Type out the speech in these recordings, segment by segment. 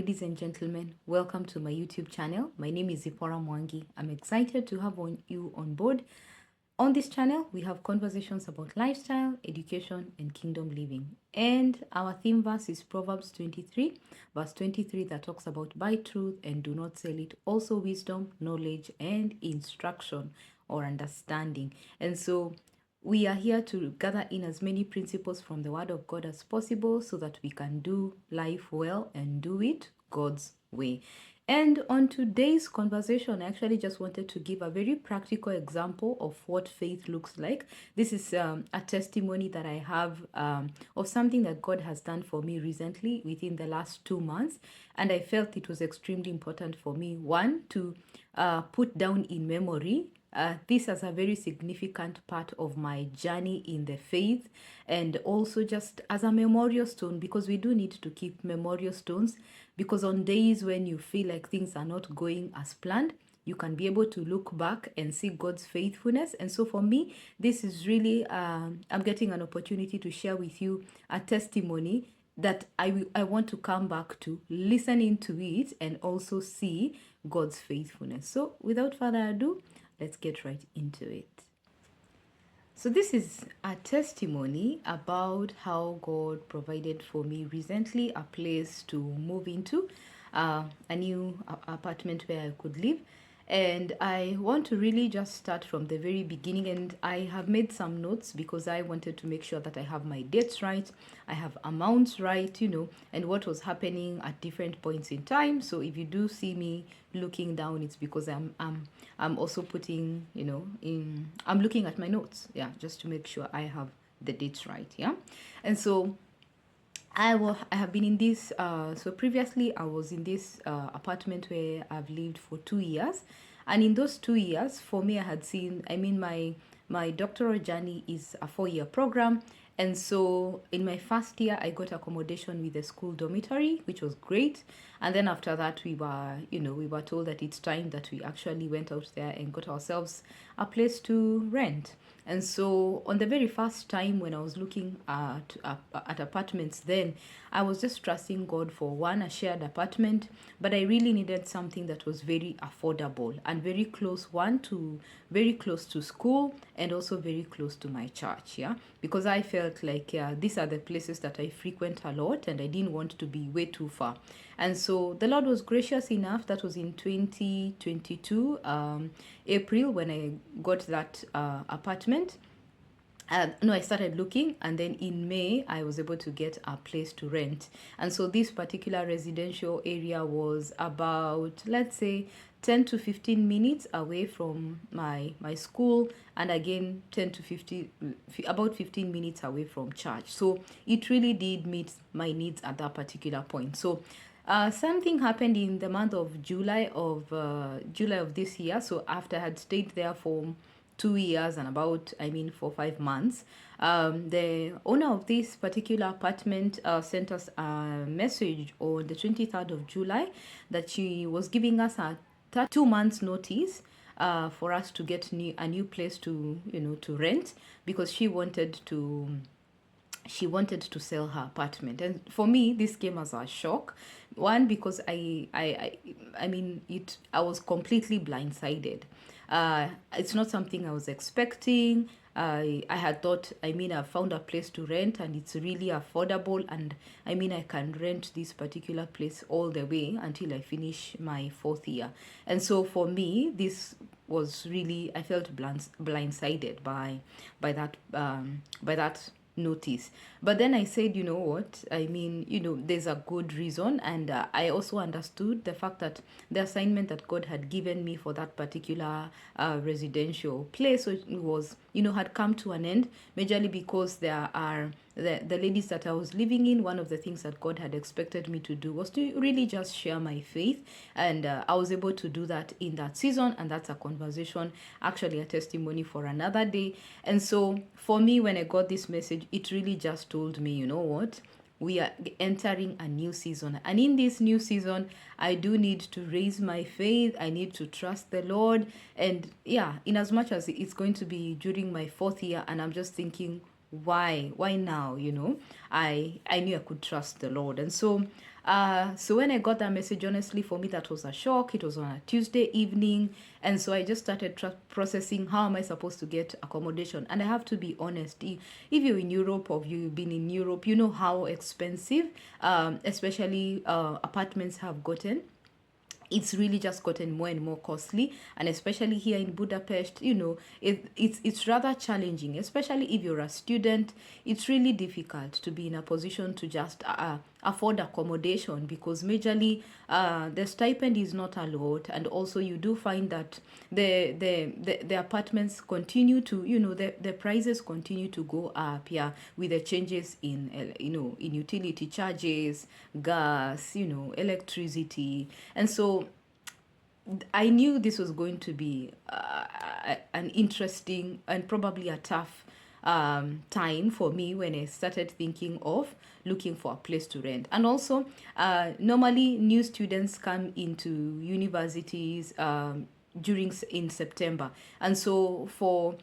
ladies and gentlemen. Welcome to my YouTube channel. My name is Zipporah Mwangi. I'm excited to have you on board. On this channel, we have conversations about lifestyle, education, and kingdom living. And our theme verse is Proverbs 23, verse 23, that talks about buy truth and do not sell it. Also wisdom, knowledge, and instruction or understanding. And so we are here to gather in as many principles from the Word of God as possible so that we can do life well and do it God's way. And on today's conversation, I actually just wanted to give a very practical example of what faith looks like. This is a testimony that I have of something that God has done for me recently within the last 2 months. And I felt it was extremely important for me, one, to put down in memory this as a very significant part of my journey in the faith, and also just as a memorial stone, because we do need to keep memorial stones, because on days when you feel like things are not going as planned, you can be able to look back and see God's faithfulness. And so for me, this is really, I'm getting an opportunity to share with you a testimony that I want to come back to, listen into it, and also see God's faithfulness. So without further ado, let's get right into it. So this is a testimony about how God provided for me recently a place to move into, a new apartment where I could live. And I want to really just start from the very beginning, and I have made some notes because I wanted to make sure that I have my dates right, I have amounts right, and what was happening at different points in time. So if you do see me looking down, it's because I'm also putting, I'm looking at my notes, just to make sure I have the dates right, And so I have been in this, so previously I was in this apartment where I've lived for 2 years. And in those 2 years, for me, I had seen, my doctoral journey is a 4-year program. And so in my first year, I got accommodation with a school dormitory, which was great. And then after that, we were told that it's time that we actually went out there and got ourselves a place to rent. And so on the very first time when I was looking at apartments then, I was just trusting God for one, a shared apartment, but I really needed something that was very affordable and very close to school and also very close to my church, because I felt like these are the places that I frequent a lot and I didn't want to be way too far. And so the Lord was gracious enough. That was in 2022, April, when I got that apartment. I started looking, and then in May, I was able to get a place to rent. And so this particular residential area was about, let's say, 10 to 15 minutes away from my school, and again, about 15 minutes away from church. So it really did meet my needs at that particular point. So something happened in the month of July of this year. So after I had stayed there for 2 years and about, 4-5 months, the owner of this particular apartment sent us a message on the 23rd of July that she was giving us a 2 months notice for us to get a new place to rent, because she wanted to sell her apartment. And for me, this came as a shock. One, because I was completely blindsided. It's not something I was expecting. I had thought, I found a place to rent and it's really affordable, and I can rent this particular place all the way until I finish my 4th year. And so for me, this was really, I felt blindsided by that notice. But then I said, you know what, there's a good reason. And I also understood the fact that the assignment that God had given me for that particular residential place was, had come to an end, majorly because there are the ladies that I was living in. One of the things that God had expected me to do was to really just share my faith, and I was able to do that in that season. And that's a conversation, actually a testimony for another day. And so for me, when I got this message, it really just told me, you know what, we are entering a new season. And in this new season, I do need to raise my faith. I need to trust the Lord. And in as much as it's going to be during my 4th year, and I'm just thinking, why now? I knew I could trust the Lord. And so So when I got that message, honestly, for me, that was a shock. It was on a Tuesday evening. And so I just started processing how am I supposed to get accommodation. And I have to be honest, if you're in Europe or you've been in Europe, you know how expensive, especially apartments have gotten. It's really just gotten more and more costly, and especially here in Budapest, it's rather challenging, especially if you're a student. It's really difficult to be in a position to just afford accommodation, because majorly the stipend is not a lot, and also you do find that the apartments continue to, the prices continue to go up, yeah, with the changes in in utility charges, gas, electricity. And so I knew this was going to be an interesting and probably a tough time for me when I started thinking of looking for a place to rent. And also, normally new students come into universities in September, and so for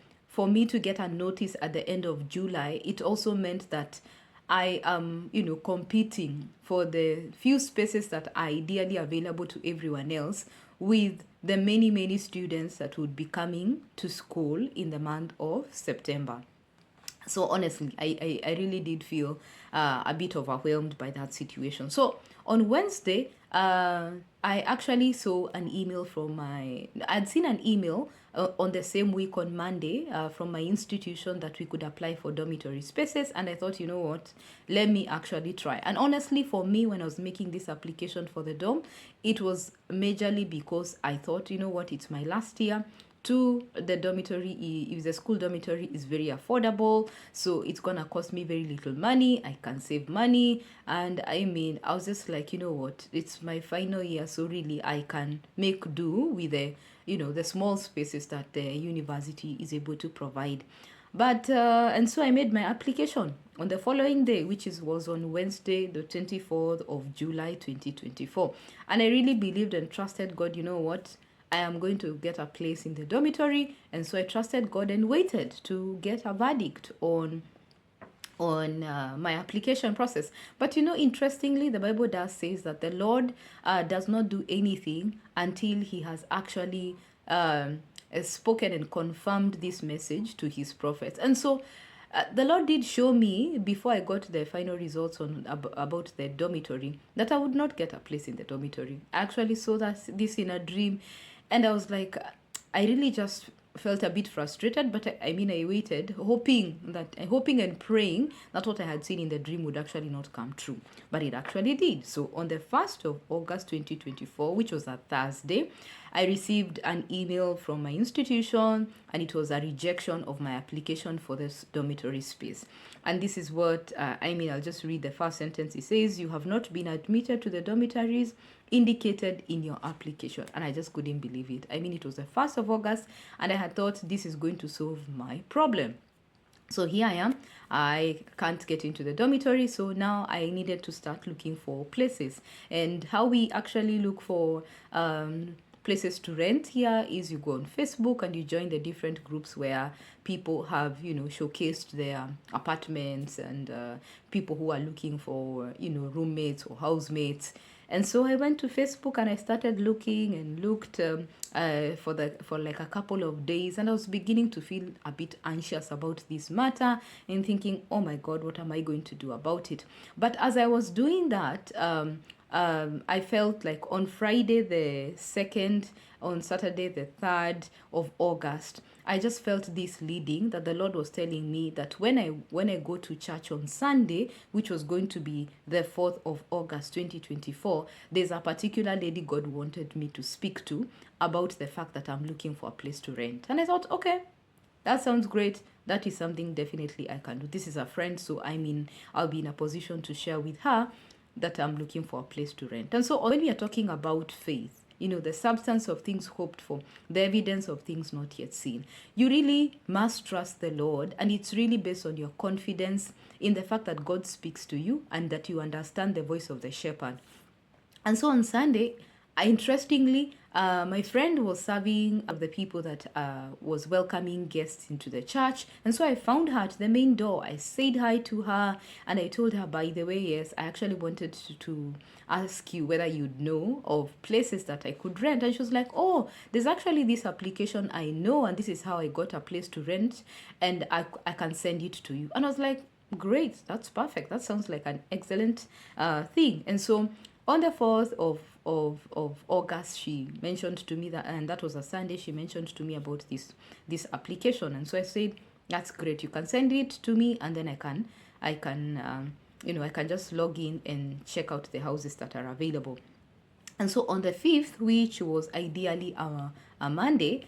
me to get a notice at the end of July, it also meant that I am, competing for the few spaces that are ideally available to everyone else with the many, many students that would be coming to school in the month of September. So honestly, I really did feel a bit overwhelmed by that situation. So on Wednesday, I actually saw an email I'd seen an email on the same week on Monday from my institution that we could apply for dormitory spaces. And I thought, you know what, let me actually try. And honestly, for me, when I was making this application for the dorm, it was majorly because I thought, you know what, it's my last year. Two, the dormitory, if the school dormitory is very affordable, so it's gonna cost me very little money. I can save money. And I was just like, you know what, it's my final year, so really I can make do with the small spaces that the university is able to provide. But and so I made my application on the following day, which was on Wednesday, the 24th of July 2024. And I really believed and trusted God, you know what, I am going to get a place in the dormitory. And so I trusted God and waited to get a verdict on my application process. But interestingly, the Bible does says that the Lord does not do anything until he has actually spoken and confirmed this message to his prophets. And so the Lord did show me before I got the final results about the dormitory that I would not get a place in the dormitory. I actually saw this in a dream, and I was like, I really just felt a bit frustrated, but I waited, hoping and praying that what I had seen in the dream would actually not come true. But it actually did. So on the 1st of August 2024, which was a Thursday, I received an email from my institution, and it was a rejection of my application for this dormitory space. And this is what, I'll just read the first sentence. It says, "You have not been admitted to the dormitories indicated in your application." And I just couldn't believe it. It was the 1st of August, and I had thought this is going to solve my problem. So here I am. I can't get into the dormitory, so now I needed to start looking for places. And how we actually look for places to rent here is you go on Facebook and you join the different groups where people have showcased their apartments, and people who are looking for roommates or housemates. And so I went to Facebook and I started looking and looked for like a couple of days, and I was beginning to feel a bit anxious about this matter and thinking, oh my God, what am I going to do about it? But as I was doing that, I felt like on Friday the 2nd, on Saturday the 3rd of August, I just felt this leading that the Lord was telling me that when I go to church on Sunday, which was going to be the 4th of August 2024, there's a particular lady God wanted me to speak to about the fact that I'm looking for a place to rent. And I thought, okay, that sounds great. That is something definitely I can do. This is a friend, so I'll be in a position to share with her that I'm looking for a place to rent. And so when we are talking about faith, the substance of things hoped for, the evidence of things not yet seen, you really must trust the Lord. And it's really based on your confidence in the fact that God speaks to you and that you understand the voice of the shepherd. And so on Sunday, interestingly, my friend was serving of the people that was welcoming guests into the church, and so I found her at the main door. I said hi to her, and I told her, by the way, yes, I actually wanted to ask you whether you'd know of places that I could rent. And she was like, oh, there's actually this application I know, and this is how I got a place to rent, and I can send it to you. And I was like, great, that's perfect. That sounds like an excellent thing. And so on the 4th of August, she mentioned to me that, and that was a Sunday, she mentioned to me about this application. And so I said, that's great, you can send it to me, and then I can just log in and check out the houses that are available. And so on the 5th, which was ideally a Monday,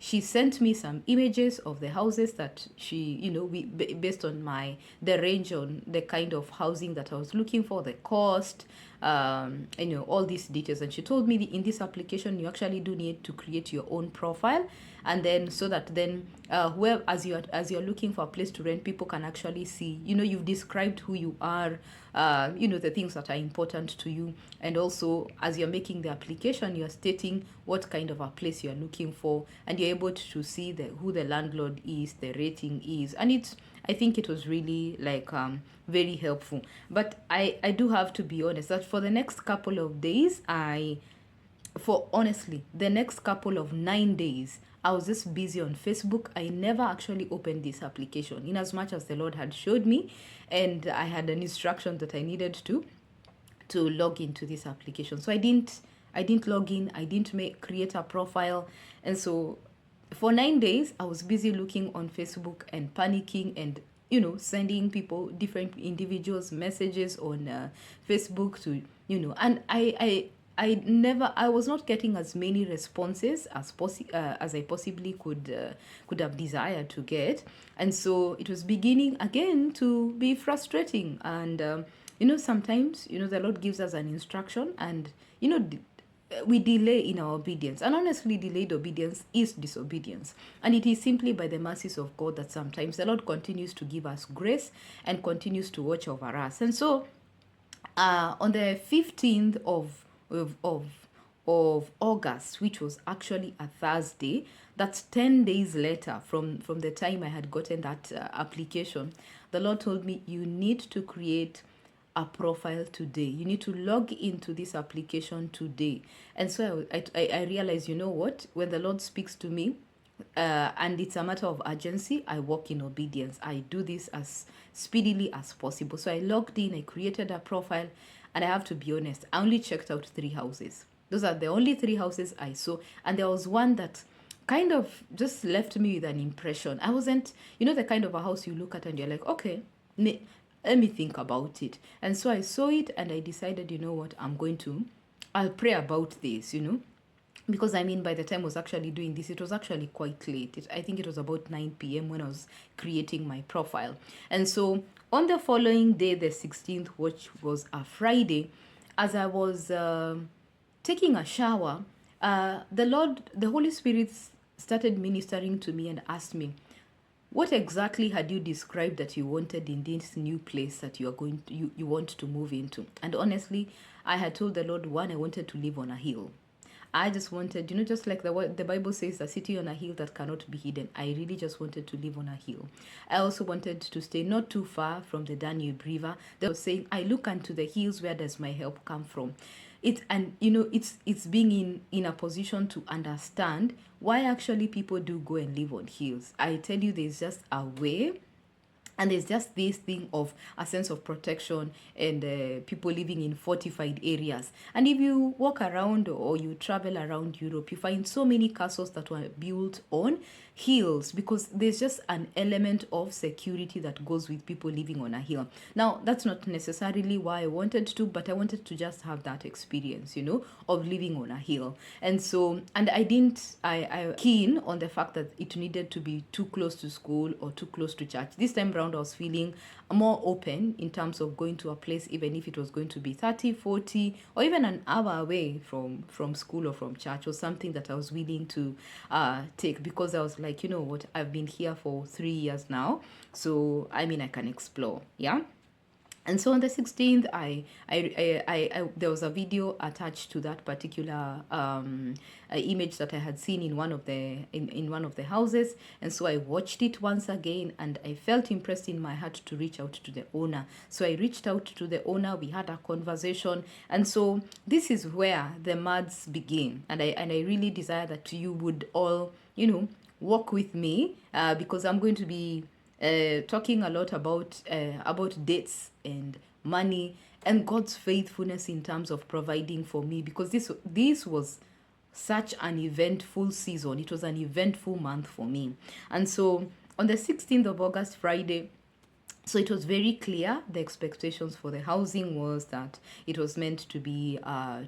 she sent me some images of the houses that based on the range on the kind of housing that I was looking for, the cost, all these details. And she told me in this application, you actually do need to create your own profile, and then so that then where as you're looking for a place to rent, people can actually see, you've described who you are, the things that are important to you, and also as you're making the application, you're stating what kind of a place you're looking for, and you're able to see who the landlord is, the rating is, and I think it was really very helpful. But I do have to be honest that for the next couple of days, the next couple of 9 days, I was just busy on Facebook. I never actually opened this application, in as much as the Lord had showed me, and I had an instruction that I needed to log into this application. So I didn't log in. I didn't create a profile, and so for 9 days I was busy looking on Facebook and panicking and sending people, different individuals, messages on Facebook to and I was not getting as many responses as I possibly could have desired to get, and so it was beginning again to be frustrating. And sometimes the Lord gives us an instruction, and we delay in our obedience, and honestly, delayed obedience is disobedience. And it is simply by the mercies of God that sometimes the Lord continues to give us grace and continues to watch over us. And so on the 15th of August, which was actually a Thursday, that's 10 days later from the time I had gotten that application, the Lord told me, you need to create a profile today. You need to log into this application today. And so I realized, you know what, when the Lord speaks to me, and it's a matter of urgency, I walk in obedience. I do this as speedily as possible. So I logged in, I created a profile, and I have to be honest, I only checked out 3 houses. Those are the only 3 houses I saw, and there was one that kind of just left me with an impression. I wasn't, the kind of a house you look at and you're like, okay, let me think about it. And so I saw it and I decided, you know what, I'll pray about this, because by the time I was actually doing this, it was actually quite late. I think it was about 9 p.m. when I was creating my profile. And so on the following day, the 16th, which was a Friday, as I was taking a shower, the Holy Spirit started ministering to me and asked me, what exactly had you described that you wanted in this new place that you want to move into? And honestly, I had told the Lord, one, I wanted to live on a hill. I just wanted, just like the Bible says, a city on a hill that cannot be hidden. I really just wanted to live on a hill. I also wanted to stay not too far from the Danube River. They were saying, I look unto the hills, where does my help come from? It's being in a position to understand why actually people do go and live on hills. I tell you, there's just a way. And there's just this thing of a sense of protection and people living in fortified areas. And if you walk around or you travel around Europe, you find so many castles that were built on hills, because there's just an element of security that goes with people living on a hill. Now, that's not necessarily why I wanted to, but I wanted to just have that experience, of living on a hill. And so, and I keen on the fact that it needed to be too close to school or too close to church. This time around, I was feeling more open in terms of going to a place, even if it was going to be 30, 40, or even an hour away from school or from church, or something that I was willing to take, because I was like, you know what, I've been here for 3 years now, so I can explore. Yeah. And so on the 16th, there was a video attached to that particular image that I had seen in one of the houses, and so I watched it once again, and I felt impressed in my heart to reach out to the owner. So I reached out to the owner. We had a conversation, and so this is where the maths begin. And I really desire that you would all, walk with me, because I'm going to be talking a lot about dates and money and God's faithfulness in terms of providing for me, because this was such an eventful season. It was an eventful month for me. And so on the 16th of August, Friday, so it was very clear. The expectations for the housing was that it was meant to be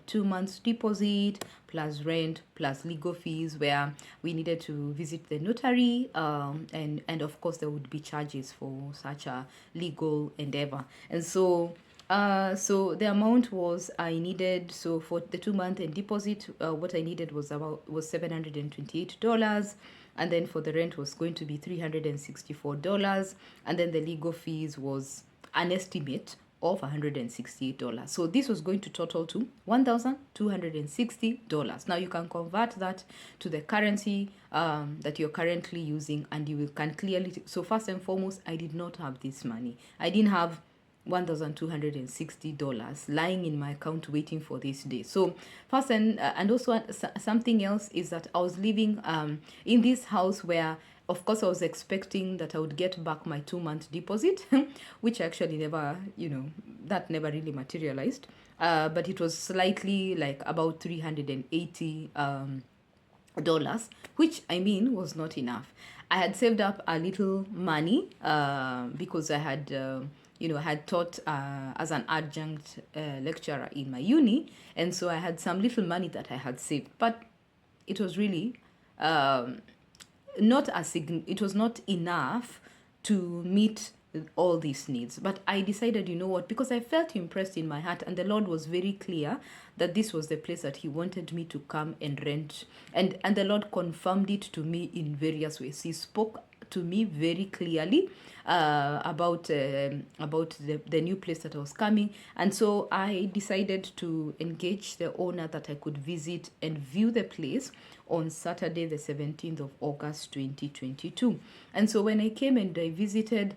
2 months deposit plus rent plus legal fees, where we needed to visit the notary, and of course there would be charges for such a legal endeavor. And so the amount was I needed, so for the 2 month and deposit, what I needed was $728, and then for the rent was going to be $364, and then the legal fees was an estimate of $168. So this was going to total to $1,260. Now you can convert that to the currency that you're currently using, and you can clearly. So first and foremost, I did not have this money. I didn't have $1,260 lying in my account waiting for this day. So first, and also something else is that I was living in this house where, of course, I was expecting that I would get back my 2 month deposit, which actually never, that never really materialized. But it was slightly like about $380, which I mean was not enough. I had saved up a little money because I had I had taught as an adjunct lecturer in my uni, and so I had some little money that I had saved, but it was really it was not enough to meet all these needs. But I decided, you know what, because I felt impressed in my heart, and the Lord was very clear that this was the place that He wanted me to come and rent, and the Lord confirmed it to me in various ways. He spoke to me very clearly about the new place that I was coming, and so I decided to engage the owner that I could visit and view the place on Saturday the 17th of August 2022. And so when I came and I visited,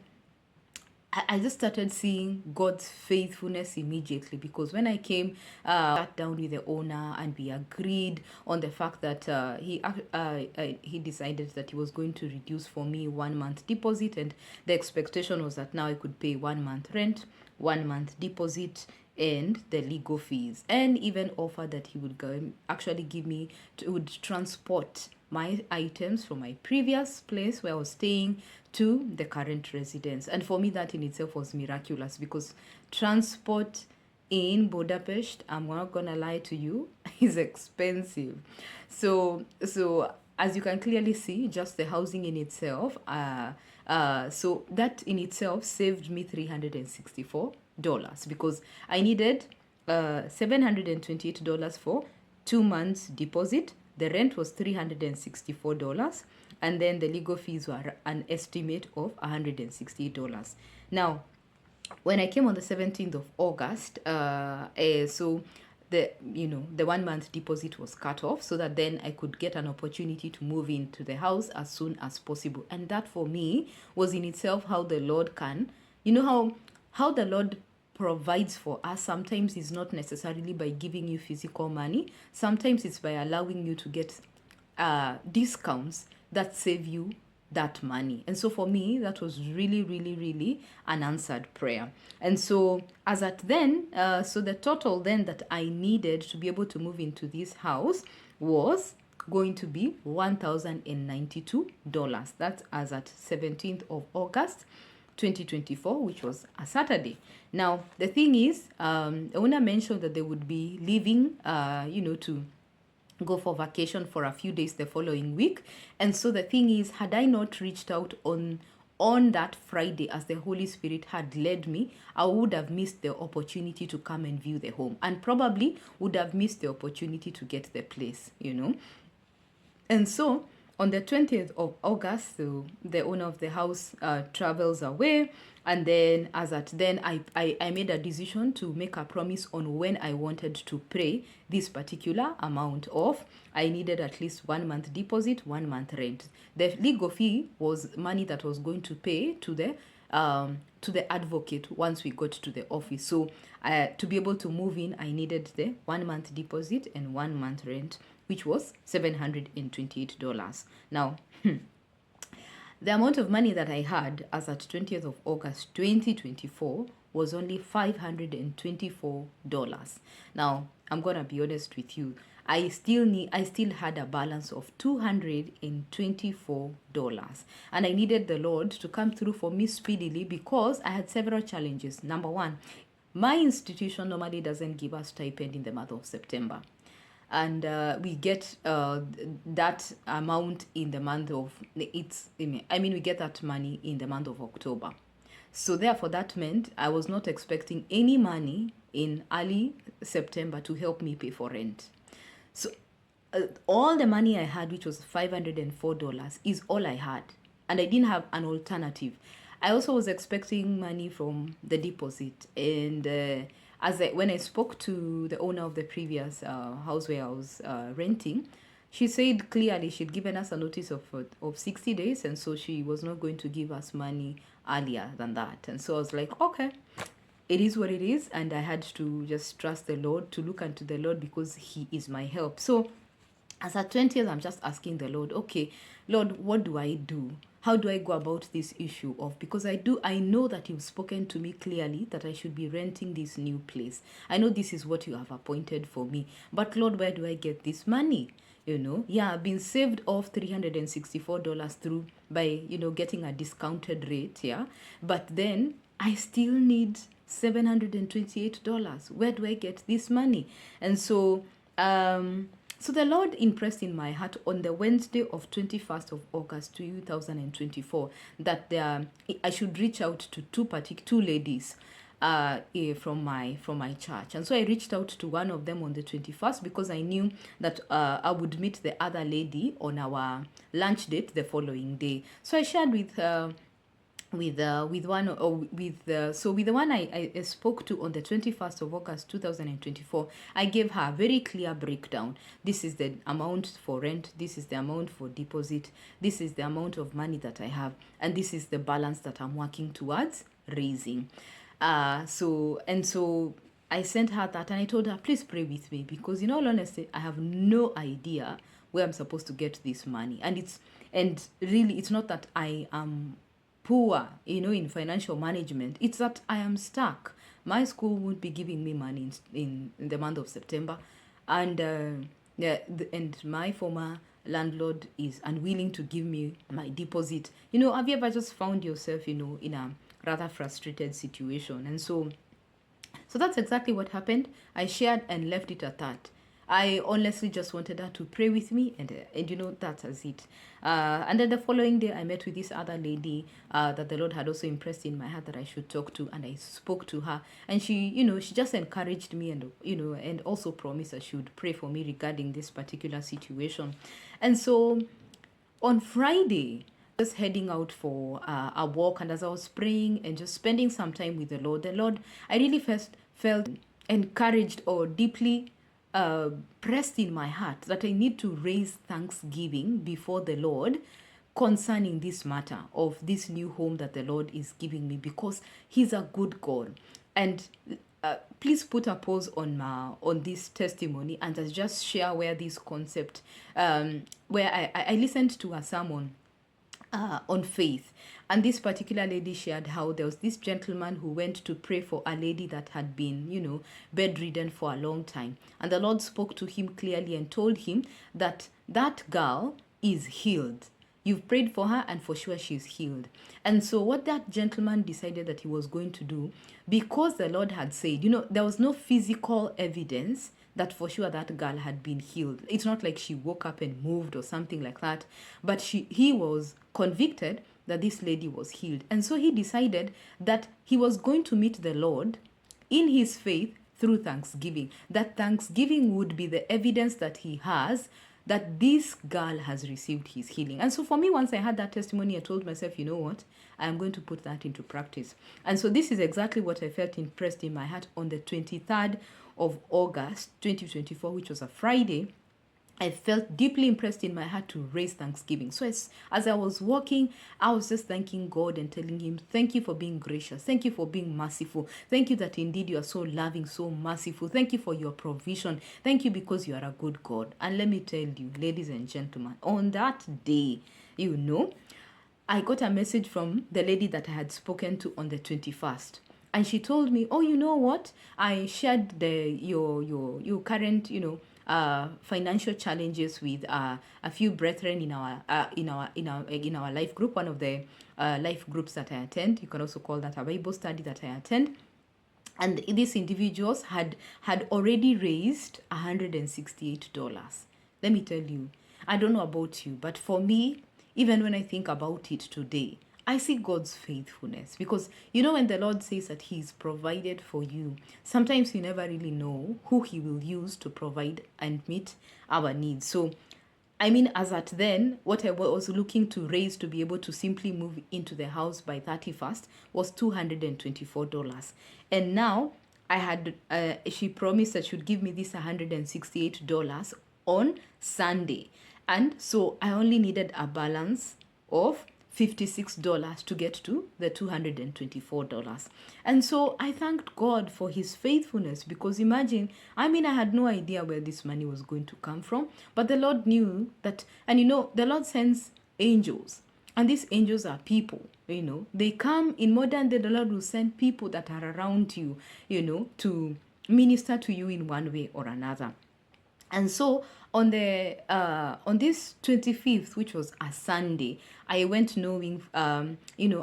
I just started seeing God's faithfulness immediately, because when I came, sat down with the owner and we agreed on the fact that he decided that he was going to reduce for me 1 month deposit, and the expectation was that now I could pay 1 month rent, 1 month deposit, and the legal fees, and even offer that he would actually give me would transport my items from my previous place where I was staying to the current residence. And for me, that in itself was miraculous, because transport in Budapest, I'm not gonna lie to you, is expensive. So as you can clearly see, just the housing in itself, so that in itself saved me $364, because I needed $728 for 2 months deposit. The rent was $364, and then the legal fees were an estimate of $160. Now, when I came on the 17th of August, so the 1 month deposit was cut off, so that then I could get an opportunity to move into the house as soon as possible. And that for me was in itself how the Lord can, how the Lord provides for us. Sometimes it's not necessarily by giving you physical money. Sometimes it's by allowing you to get discounts that save you that money. And so for me, that was really, really, really an answered prayer. And so as at then, so the total then that I needed to be able to move into this house was going to be $1,092. That's as at 17th of August 2024, which was a Saturday. Now, the thing is, the owner mentioned that they would be leaving, to go for vacation for a few days the following week. And so the thing is, had I not reached out on that Friday as the Holy Spirit had led me, I would have missed the opportunity to come and view the home, and probably would have missed the opportunity to get the place, And so on the 20th of August, so the owner of the house travels away. And then, as at then, I made a decision to make a promise on when I wanted to pay this particular amount of. I needed at least 1 month deposit, 1 month rent. The legal fee was money that was going to pay to the advocate once we got to the office. So to be able to move in, I needed the 1 month deposit and 1 month rent, which was $728. Now, the amount of money that I had as at 20th of August 2024 was only $524. Now, I'm going to be honest with you. I still had a balance of $224. And I needed the Lord to come through for me speedily because I had several challenges. Number one, my institution normally doesn't give us stipend in the month of September. And we get that amount in the month of we get that money in the month of October. So therefore that meant I was not expecting any money in early September to help me pay for rent. So all the money I had, which was $504, is all I had, and I didn't have an alternative. I also was expecting money from the deposit, and when I spoke to the owner of the previous house where I was renting, she said clearly she'd given us a notice of 60 days, and so she was not going to give us money earlier than that. And so I was like, okay, it is what it is, and I had to just trust the Lord, to look unto the Lord, because He is my help. So as at 20th, I'm just asking the Lord, okay, Lord, what do I do? How do I go about this issue of, because I know that you've spoken to me clearly that I should be renting this new place. I know this is what you have appointed for me. But Lord, where do I get this money? I've been saved off $364 through by, getting a discounted rate, yeah. But then I still need $728. Where do I get this money? And so, so the Lord impressed in my heart on the Wednesday of 21st of August 2024 that I should reach out to two ladies from my church. And so I reached out to one of them on the 21st because I knew that I would meet the other lady on our lunch date the following day. So I shared with the one I spoke to on the 21st of August 2024, I gave her a very clear breakdown. This is the amount for rent, this is the amount for deposit, this is the amount of money that I have, and this is the balance that I'm working towards raising. So I sent her that, and I told her, please pray with me, because in all honesty, I have no idea where I'm supposed to get this money. And really, it's not that I am poor, in financial management. It's that I am stuck. My school would be giving me money in the month of September, and and my former landlord is unwilling to give me my deposit. Have you ever just found yourself, in a rather frustrated situation? And so that's exactly what happened. I shared and left it at that. I honestly just wanted her to pray with me, and that was it. And then the following day, I met with this other lady that the Lord had also impressed in my heart that I should talk to, and I spoke to her, and she just encouraged me, and and also promised that she would pray for me regarding this particular situation. And so on Friday, I was heading out for a walk, and as I was praying and just spending some time with the Lord, I really first felt encouraged or deeply pressed in my heart that I need to raise thanksgiving before the Lord concerning this matter of this new home that the Lord is giving me, because He's a good God. And please put a pause on this testimony, and I'll just share where this concept, where I listened to a sermon on faith. And this particular lady shared how there was this gentleman who went to pray for a lady that had been, bedridden for a long time. And the Lord spoke to him clearly and told him that that girl is healed. You've prayed for her, and for sure she's healed. And so what that gentleman decided that he was going to do, because the Lord had said, there was no physical evidence that for sure that girl had been healed. It's not like she woke up and moved or something like that, but he was convicted that this lady was healed. And so he decided that he was going to meet the Lord in his faith through thanksgiving. That thanksgiving would be the evidence that he has that this girl has received his healing. And so for me, once I had that testimony, I told myself, you know what? I am going to put that into practice. And so this is exactly what I felt impressed in my heart on the 23rd of August, 2024, which was a Friday. I felt deeply impressed in my heart to raise thanksgiving. So as I was walking, I was just thanking God and telling him, thank you for being gracious. Thank you for being merciful. Thank you that indeed you are so loving, so merciful. Thank you for your provision. Thank you because you are a good God. And let me tell you, ladies and gentlemen, on that day, I got a message from the lady that I had spoken to on the 21st. And she told me, oh, you know what? I shared your current, financial challenges with a few brethren in our life group, one of the life groups that I attend. You can also call that a Bible study that I attend. And these individuals had already raised $168. Let me tell you, I don't know about you, but for me, even when I think about it today, I see God's faithfulness. Because when the Lord says that He's provided for you, sometimes you never really know who He will use to provide and meet our needs. So as at then, what I was looking to raise to be able to simply move into the house by 31st was $224. And now I had, she promised that she would give me this $168 on Sunday. And so I only needed a balance of $56 to get to the $224. And so I thanked God for His faithfulness, because imagine, I had no idea where this money was going to come from, but the Lord knew that. And the Lord sends angels, and these angels are people. They come in modern day. The Lord will send people that are around you, to minister to you in one way or another. And so on this 25th, which was a Sunday, I went knowing,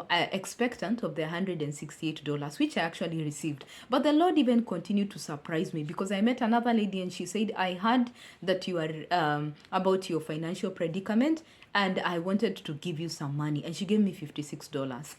expectant of the $168, which I actually received. But the Lord even continued to surprise me, because I met another lady and she said, I heard that you are about your financial predicament, and I wanted to give you some money. And she gave me $56.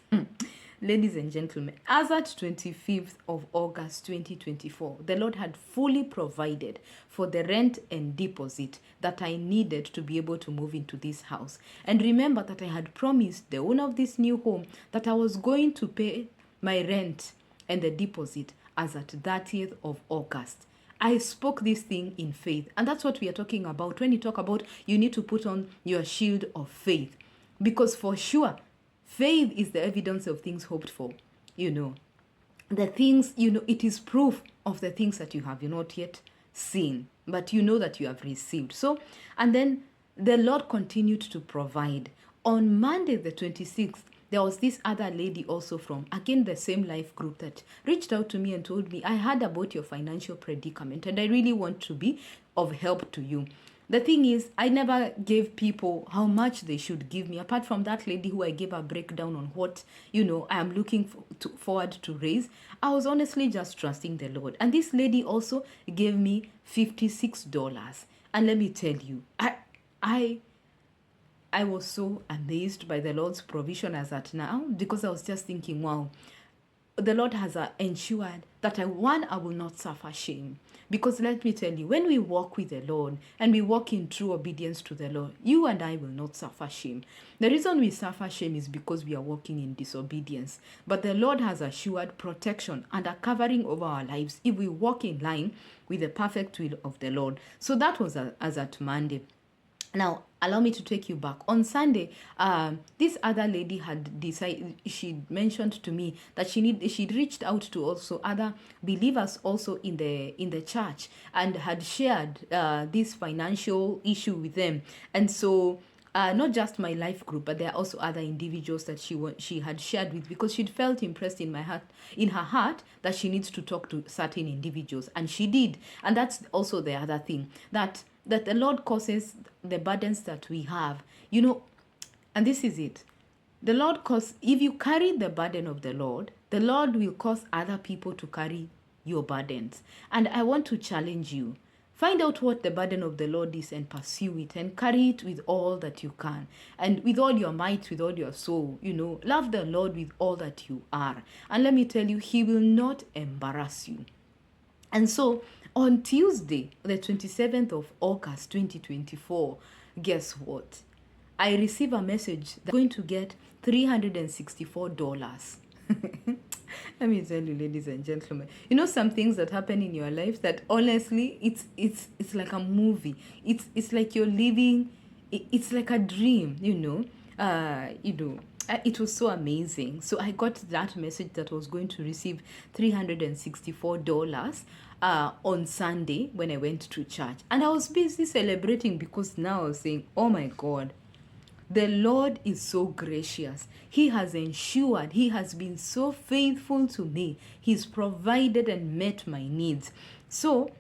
Ladies and gentlemen, as at 25th of August 2024, the Lord had fully provided for the rent and deposit that I needed to be able to move into this house. And remember that I had promised the owner of this new home that I was going to pay my rent and the deposit as at 30th of August. I spoke this thing in faith. And that's what we are talking about when you talk about you need to put on your shield of faith. Because for sure, faith is the evidence of things hoped for. The things, it is proof of the things that you have not yet seen, but that you have received. So, and then the Lord continued to provide. On Monday, the 26th, there was this other lady also from, again, the same life group that reached out to me and told me, I heard about your financial predicament and I really want to be of help to you. The thing is, I never gave people how much they should give me, apart from that lady who I gave a breakdown on what, I am looking forward to raise. I was honestly just trusting the Lord. And this lady also gave me $56. And let me tell you, I was so amazed by the Lord's provision as at now, because I was just thinking, wow, the Lord has ensured that I will not suffer shame. Because let me tell you, when we walk with the Lord and we walk in true obedience to the Lord, you and I will not suffer shame. The reason we suffer shame is because we are walking in disobedience. But the Lord has assured protection and a covering over our lives if we walk in line with the perfect will of the Lord. So that was as at Monday. Now, allow me to take you back. On Sunday, this other lady had decided, she mentioned to me that she'd reached out to also other believers also in the church, and had shared this financial issue with them. And so not just my life group, but there are also other individuals that she had shared with, because she'd felt impressed in her heart that she needs to talk to certain individuals, and she did. And that's also the other thing, that the Lord causes the burdens that we have, and this is it. The Lord if you carry the burden of the Lord will cause other people to carry your burdens. And I want to challenge you. Find out what the burden of the Lord is and pursue it and carry it with all that you can. And with all your might, with all your soul, love the Lord with all that you are. And let me tell you, He will not embarrass you. And so On Tuesday, the 27th of August 2024, guess what? I receive a message that I'm going to get $364. Let me tell you, ladies and gentlemen, you know some things that happen in your life that honestly, it's like a movie. It's like you're living. It's like a dream, you know. It was so amazing. So I got that message that I was going to receive $364 on Sunday when I went to church, and I was busy celebrating because now I was saying, "Oh my God, the Lord is so gracious. He has ensured, He has been so faithful to me. He's provided and met my needs." So,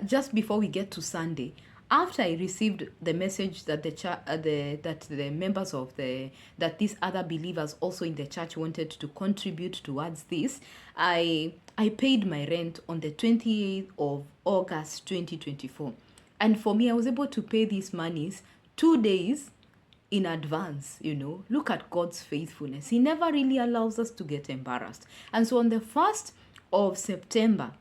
just before we get to Sunday, after I received the message that the members of that these other believers also in the church wanted to contribute towards this, I paid my rent on the 28th of August 2024. And for me, I was able to pay these monies 2 days in advance. Look at God's faithfulness. He never really allows us to get embarrassed. And so on the 1st of September,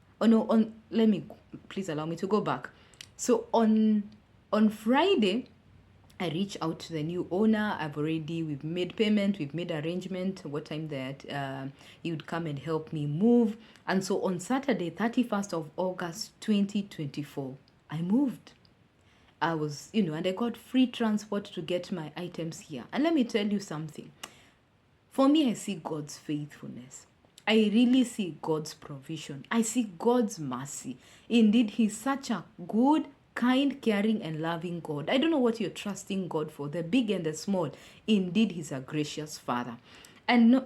please allow me to go back. So on Friday, I reached out to the new owner. We've made payment, we've made arrangement, what time that he would come and help me move. And so on Saturday, 31st of August 2024, I moved. I was, and I got free transport to get my items here. And let me tell you something. For me, I see God's faithfulness. I really see God's provision. I see God's mercy. Indeed, He's such a good, kind, caring, and loving God. I don't know what you're trusting God for, the big and the small. Indeed, He's a gracious Father. And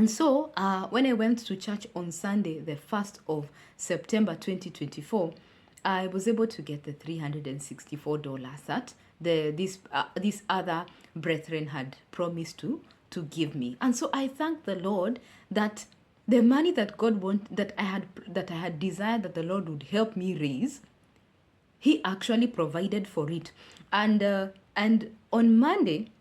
so when I went to church on Sunday, the 1st of September 2024, I was able to get the $364 that these other brethren had promised to give me. And so I thank the Lord that the money that that I had desired that the Lord would help me raise, He actually provided for it. And on Monday,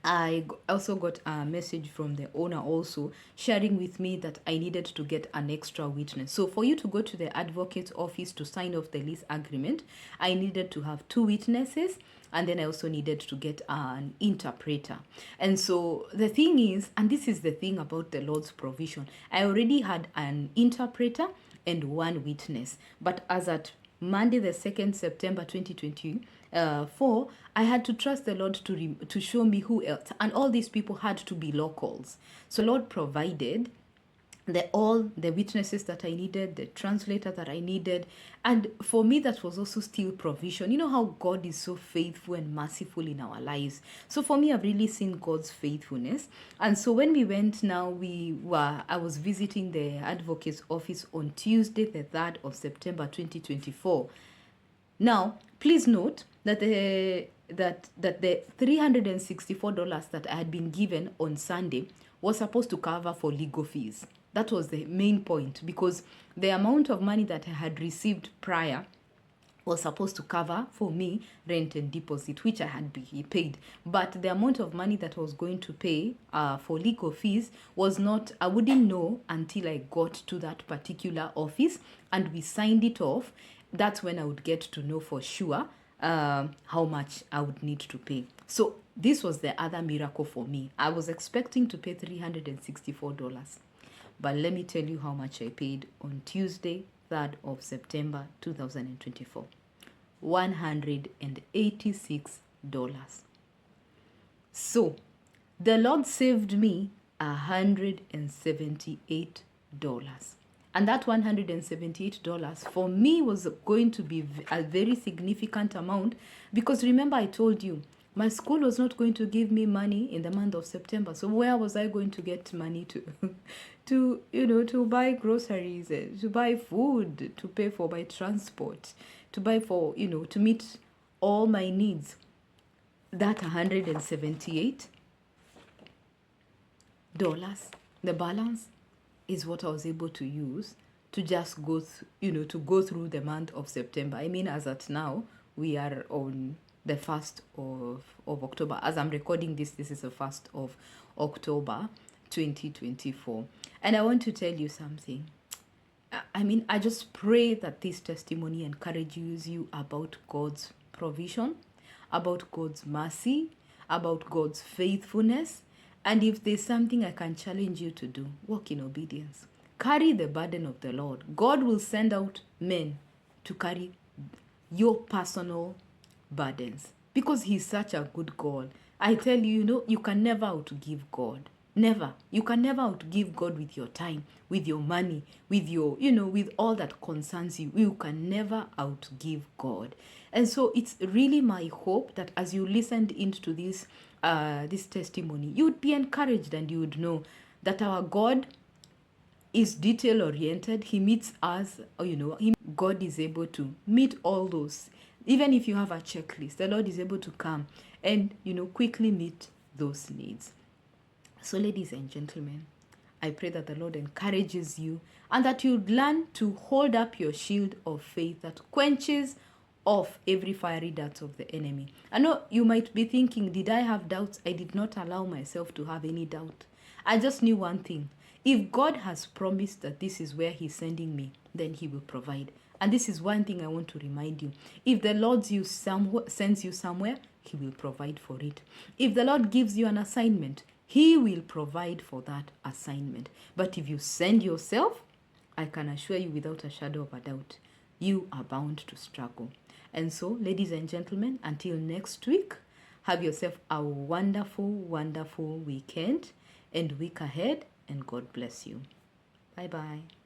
I also got a message from the owner also sharing with me that I needed to get an extra witness. So for you to go to the advocate's office to sign off the lease agreement, I needed to have 2 witnesses, and then I also needed to get an interpreter. And so the thing is, and this is the thing about the Lord's provision, I already had an interpreter and 1 witness. But as at Monday, the 2nd September 2024, I had to trust the Lord to show me who else. And all these people had to be locals. So Lord provided all the witnesses that I needed, the translator that I needed. And for me, that was also still provision. You know how God is so faithful and merciful in our lives. So for me, I've really seen God's faithfulness. And so when we went now, I was visiting the advocate's office on Tuesday, the 3rd of September 2024. Now, please note that the $364 that I had been given on Sunday was supposed to cover for legal fees. That was the main point, because the amount of money that I had received prior was supposed to cover for me rent and deposit, which I had paid. But the amount of money that I was going to pay for legal fees was not, I wouldn't know until I got to that particular office and we signed it off. That's when I would get to know for sure how much I would need to pay. So this was the other miracle for me. I was expecting to pay $364. But let me tell you how much I paid on Tuesday, 3rd of September 2024. $186. So the Lord saved me $178. And that $178 for me was going to be a very significant amount, because remember I told you, my school was not going to give me money in the month of September. So where was I going to get money to buy groceries, to buy food, to pay for my transport, to buy for, to meet all my needs? That $178, the balance is what I was able to use to just go through the month of September. I mean, as at now, we are on the 1st of October. As I'm recording this is the 1st of October 2024. And I want to tell you something. I just pray that this testimony encourages you about God's provision, about God's mercy, about God's faithfulness. And if there's something I can challenge you to do, walk in obedience. Carry the burden of the Lord. God will send out men to carry your personal burdens because He's such a good God. I tell you, you can never outgive God. Never. You can never outgive God with your time, with your money, with your, with all that concerns you. You can never outgive God. And so it's really my hope that as you listened into this testimony, you would be encouraged and you would know that our God is detail oriented. He meets us, God is able to meet all those. Even if you have a checklist, the Lord is able to come and, quickly meet those needs. So, ladies and gentlemen, I pray that the Lord encourages you and that you learn to hold up your shield of faith that quenches off every fiery dart of the enemy. I know you might be thinking, did I have doubts? I did not allow myself to have any doubt. I just knew one thing. If God has promised that this is where He's sending me, then He will provide. And this is one thing I want to remind you. If the Lord sends you somewhere, He will provide for it. If the Lord gives you an assignment, He will provide for that assignment. But if you send yourself, I can assure you without a shadow of a doubt, you are bound to struggle. And so, ladies and gentlemen, until next week, have yourself a wonderful, wonderful weekend and week ahead, and God bless you. Bye-bye.